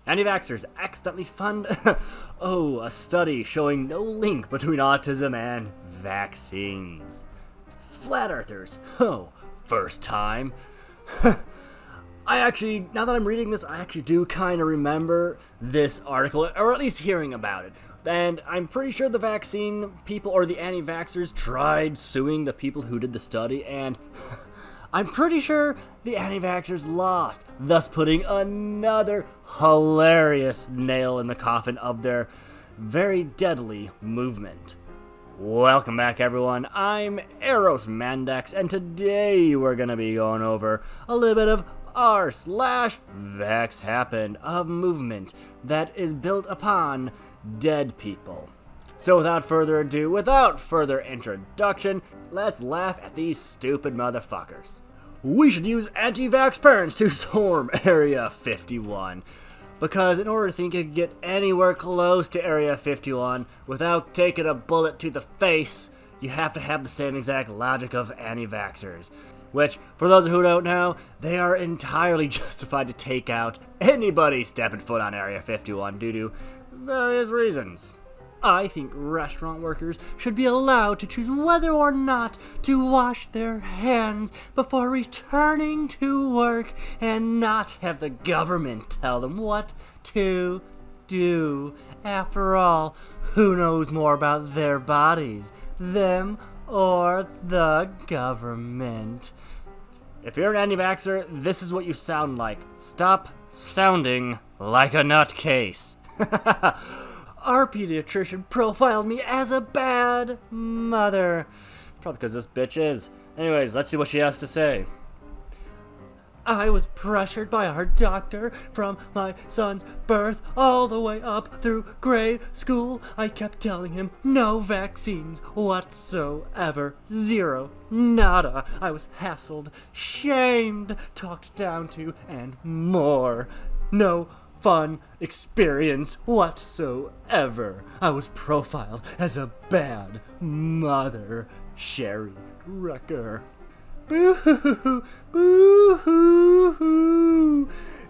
Anti-vaxxers accidentally fund a study showing no link between autism and vaccines. Flat earthers. First time. Now that I'm reading this, I actually do kind of remember this article, or at least hearing about it. And I'm pretty sure the vaccine people, or the anti-vaxxers, tried suing the people who did the study, and I'm pretty sure the anti-vaxxers lost, thus putting another hilarious nail in the coffin of their very deadly movement. Welcome back, everyone. I'm Eros Mandex, and today we're going to be going over a little bit of r/VaxxHappened, a movement that is built upon dead people. So without further ado, without further introduction, let's laugh at these stupid motherfuckers. We should use anti-vax parents to storm Area 51. Because in order to think you could get anywhere close to Area 51 without taking a bullet to the face, you have to have the same exact logic of anti-vaxxers. Which, for those who don't know, they are entirely justified to take out anybody stepping foot on Area 51 due to various reasons. I think restaurant workers should be allowed to choose whether or not to wash their hands before returning to work and not have the government tell them what to do. After all, who knows more about their bodies, them or the government? If you're an anti-vaxxer, this is what you sound like. Stop sounding like a nutcase. Our pediatrician profiled me as a bad mother. Probably because this bitch is. Anyways, let's see what she has to say. I was pressured by our doctor from my son's birth all the way up through grade school. I kept telling him no vaccines whatsoever. Zero. Nada. I was hassled, shamed, talked down to, and more. No fun experience whatsoever. I was profiled as a bad mother. Sherry Rucker. Boo-hoo-hoo, boo-hoo-hoo.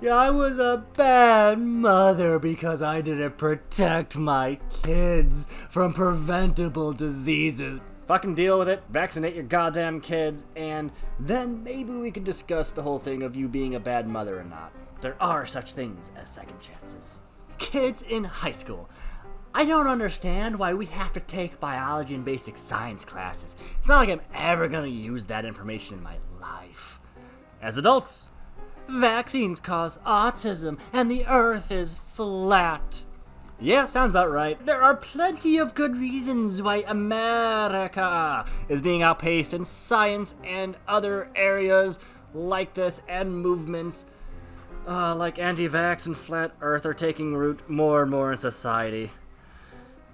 Yeah, I was a bad mother because I didn't protect my kids from preventable diseases. Fucking deal with it, vaccinate your goddamn kids, and then maybe we could discuss the whole thing of you being a bad mother or not. There are such things as second chances. Kids in high school. I don't understand why we have to take biology and basic science classes. It's not like I'm ever going to use that information in my life. As adults, vaccines cause autism and the earth is flat. Yeah, sounds about right. There are plenty of good reasons why America is being outpaced in science and other areas like this, and movements like anti-vax and flat earth are taking root more and more in society.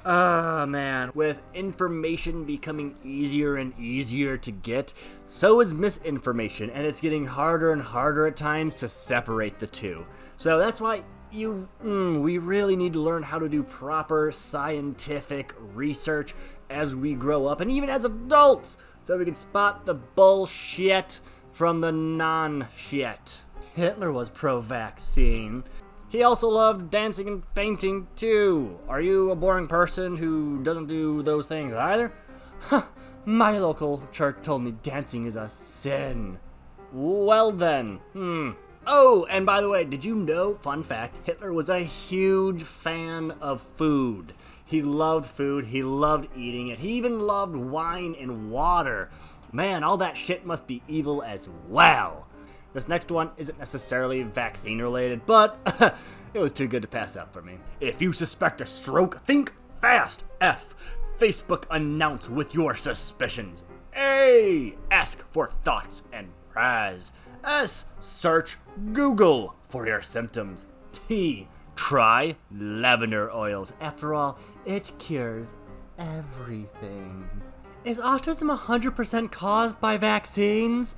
Man, with information becoming easier and easier to get, so is misinformation, and it's getting harder and harder at times to separate the two. So that's why we really need to learn how to do proper scientific research as we grow up, and even as adults, so we can spot the bullshit from the non-shit. Hitler was pro-vaccine. He also loved dancing and painting, too. Are you a boring person who doesn't do those things either? Huh, my local church told me dancing is a sin. Well then, Oh, and by the way, did you know, fun fact, Hitler was a huge fan of food. He loved food, he loved eating it, he even loved wine and water. Man, all that shit must be evil as well. This next one isn't necessarily vaccine related, but it was too good to pass up for me. If you suspect a stroke, think fast. F. Facebook announce with your suspicions. A. Ask for thoughts and prayers. S. Search Google for your symptoms. T. Try lavender oils. After all, it cures everything. Is autism 100% caused by vaccines?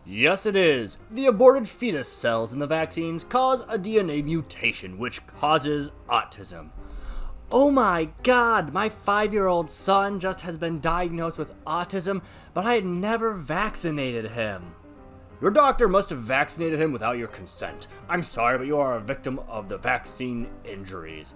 Yes, it is. The aborted fetus cells in the vaccines cause a DNA mutation, which causes autism. Oh my god, my 5-year-old son just has been diagnosed with autism, but I had never vaccinated him. Your doctor must have vaccinated him without your consent. I'm sorry, but you are a victim of the vaccine injuries.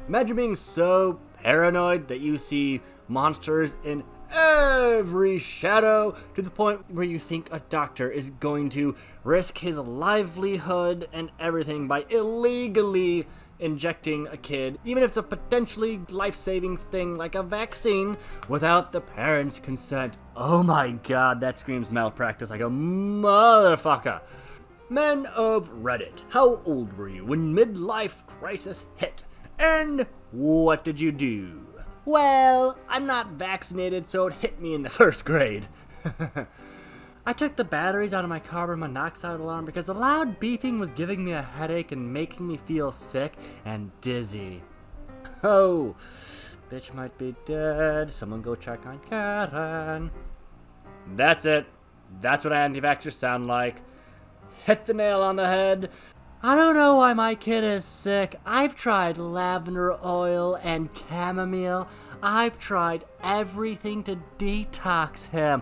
Imagine being so paranoid that you see monsters in every shadow to the point where you think a doctor is going to risk his livelihood and everything by illegally injecting a kid, even if it's a potentially life-saving thing like a vaccine, without the parents' consent. Oh my god, that screams malpractice like a motherfucker. Men of Reddit, how old were you when midlife crisis hit? And what did you do? Well, I'm not vaccinated, so it hit me in the first grade. I took the batteries out of my carbon monoxide alarm because the loud beeping was giving me a headache and making me feel sick and dizzy. Oh, bitch might be dead. Someone go check on Karen. That's it. That's what anti-vaxxers sound like. Hit the nail on the head. I don't know why my kid is sick. I've tried lavender oil and chamomile. I've tried everything to detox him.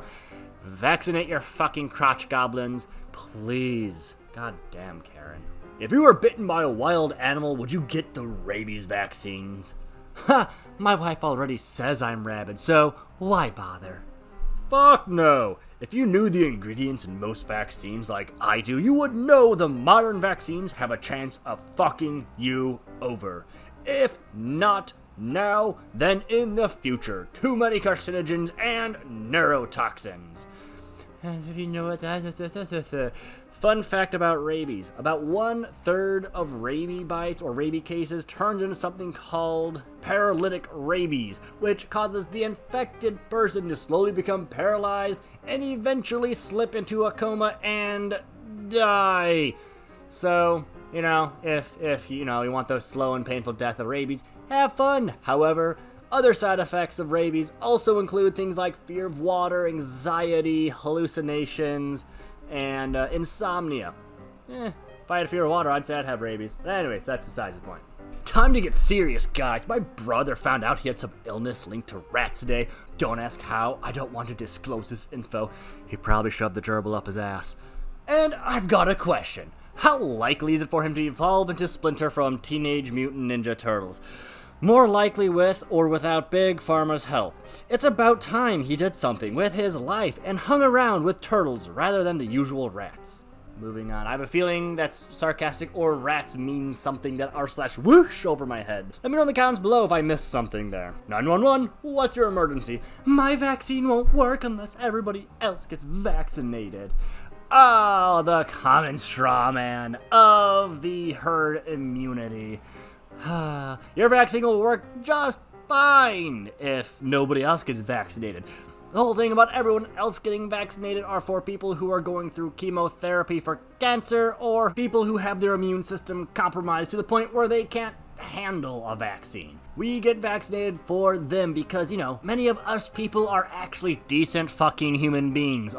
Vaccinate your fucking crotch goblins, please. God damn, Karen. If you were bitten by a wild animal, would you get the rabies vaccines? Ha! My wife already says I'm rabid, so why bother? Fuck no! If you knew the ingredients in most vaccines like I do, you would know the modern vaccines have a chance of fucking you over. If not now, then in the future. Too many carcinogens and neurotoxins. As if you know what that... Fun fact about rabies. About 1/3 of rabies bites or rabies cases turns into something called paralytic rabies, which causes the infected person to slowly become paralyzed and eventually slip into a coma and die. So, if you want those slow and painful death of rabies, have fun. However, other side effects of rabies also include things like fear of water, anxiety, hallucinations, and insomnia. If I had fear of water, I'd say I'd have rabies. But anyways, that's besides the point. Time to get serious, guys. My brother found out he had some illness linked to rats today. Don't ask how. I don't want to disclose this info. He probably shoved the gerbil up his ass. And I've got a question. How likely is it for him to evolve into Splinter from Teenage Mutant Ninja Turtles? More likely with or without Big Pharma's help. It's about time he did something with his life and hung around with turtles rather than the usual rats. Moving on. I have a feeling that's sarcastic or rats means something that r/whoosh over my head. Let me know in the comments below if I missed something there. 911, what's your emergency? My vaccine won't work unless everybody else gets vaccinated. Oh, the common straw man of the herd immunity. Your vaccine will work just fine if nobody else gets vaccinated. The whole thing about everyone else getting vaccinated are for people who are going through chemotherapy for cancer or people who have their immune system compromised to the point where they can't handle a vaccine. We get vaccinated for them because, many of us people are actually decent fucking human beings,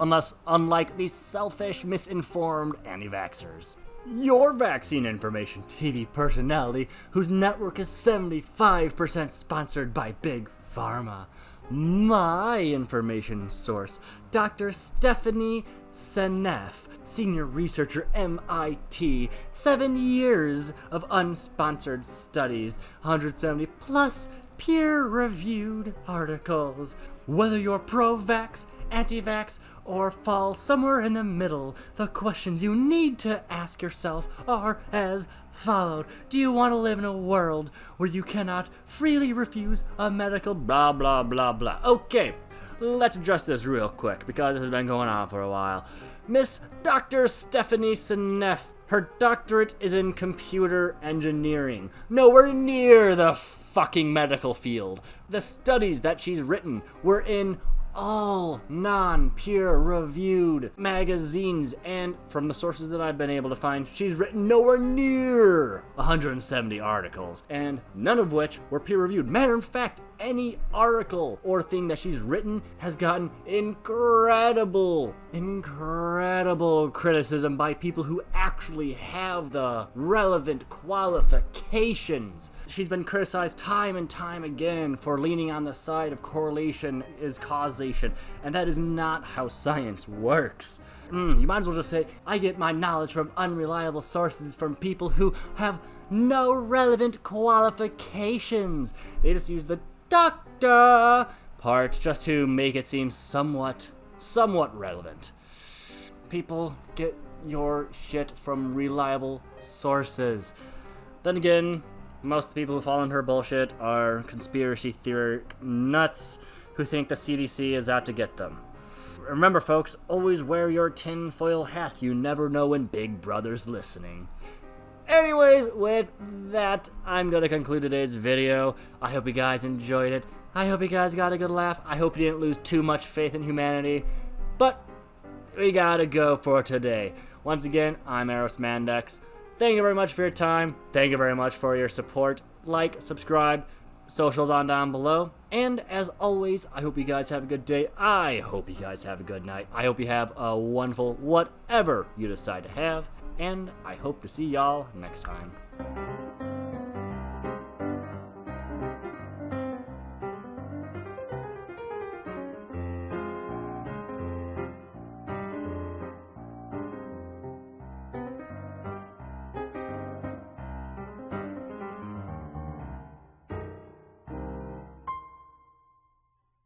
unlike these selfish, misinformed anti-vaxxers. Your vaccine information TV personality whose network is 75% sponsored by Big Pharma. My information source, Dr. Stephanie Seneff, senior researcher, MIT, 7 years of unsponsored studies, 170 plus peer-reviewed articles. Whether you're pro-vax, anti-vax, or fall somewhere in the middle, the questions you need to ask yourself are as followed. Do you want to live in a world where you cannot freely refuse a medical blah blah blah blah? Okay, let's address this real quick because this has been going on for a while. Miss Dr. Stephanie Seneff, her doctorate is in computer engineering. Nowhere near the fucking medical field. The studies that she's written were in all non-peer-reviewed magazines, and from the sources that I've been able to find, she's written nowhere near 170 articles, and none of which were peer-reviewed. Matter of fact, any article or thing that she's written has gotten incredible criticism by people who actually have the relevant qualifications. She's been criticized time and time again for leaning on the side of correlation is causation, and that is not how science works. You might as well just say, I get my knowledge from unreliable sources from people who have no relevant qualifications. They just use the doctor part just to make it seem somewhat relevant. People, get your shit from reliable sources. Then again, most of the people who fall into her bullshit are conspiracy theoric nuts who think the CDC is out to get them. Remember, folks, always wear your tinfoil hat. You never know when Big Brother's listening. Anyways, with that, I'm going to conclude today's video. I hope you guys enjoyed it. I hope you guys got a good laugh. I hope you didn't lose too much faith in humanity. But we gotta go for today. Once again, I'm Eros Mandex. Thank you very much for your time. Thank you very much for your support. Like, subscribe, socials on down below. And as always, I hope you guys have a good day. I hope you guys have a good night. I hope you have a wonderful whatever you decide to have. And I hope to see y'all next time.